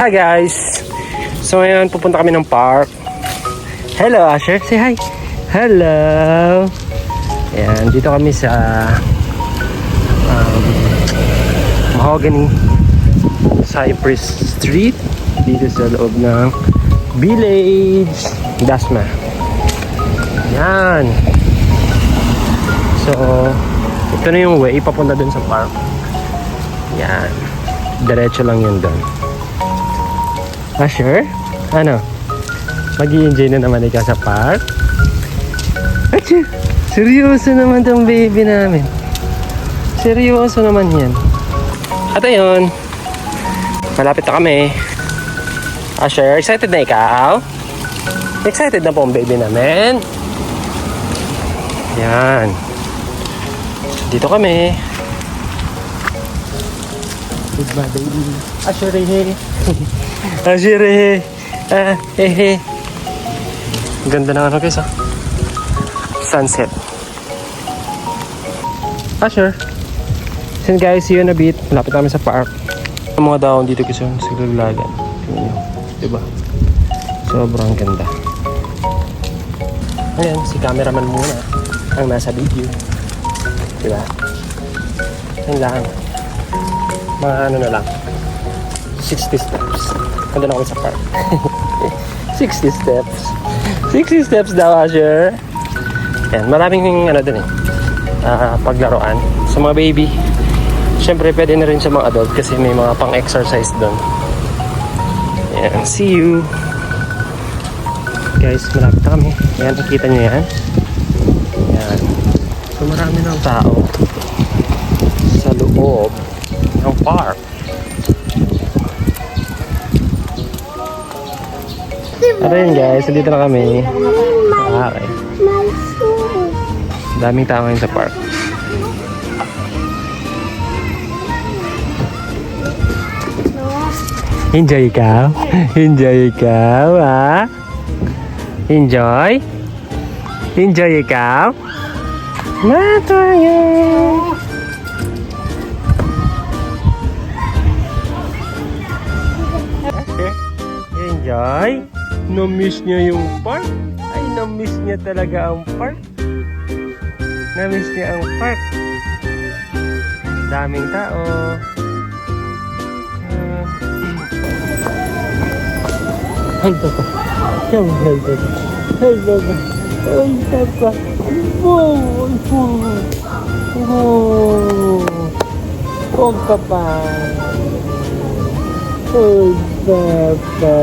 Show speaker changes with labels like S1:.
S1: Hi guys! So ngayon pupunta kami ng park. Hello Asher, say hi! Hello! Ayan, dito kami sa Mahogany Cypress Street, dito sa loob ng Village Dasma. Ayan. So ito na yung way papunta dun sa park. Ayan, diretso lang yun dun. Asher? Ano? Mag-i-enjoy na naman ikaw sa park? Achoo! Seryoso naman tong baby namin. Seryoso naman yan. At ayun, malapit na kami. Asher, excited na ikaw? Excited na po ang baby namin? Yan. Dito kami. Goodbye baby. Asher, hey. Asher, hey. Ganda na ano guys, sunset. Asher. So guys, see you in a bit. Malapit namin sa park. Ang mga daon dito kasi sa lulagan. Tingnan nyo, diba? Sobrang ganda. Ayan, si cameraman muna ang nasa video. Diba? Yan lang. Mga ano na lang, 60 steps. Nandun na kami sa park. 60 steps. 60 steps daw, Asher. Yan, maraming ano dun paglaruan sa mga baby. Siyempre pwede na rin sa mga adult kasi may mga pang-exercise dun. Yan, see you. Guys, malapit na kami. Yan, nakita nyo yan. Yan. So marami ng tao sa loob ng park. Ano yun guys, dito na kami. Okay. Daming tao ngayon sa park. Enjoy ikaw? Enjoy ikaw, ha? Enjoy? Enjoy ikaw? Matayo! Enjoy? Na-miss niya yung park? Ay, na-miss niya talaga ang park. Na-miss niya ang park. Daming tao. Halta ka. Halta ka. Halta ka. Halta ka. Huwag ka pa. Huwag ka pa. Halta ka.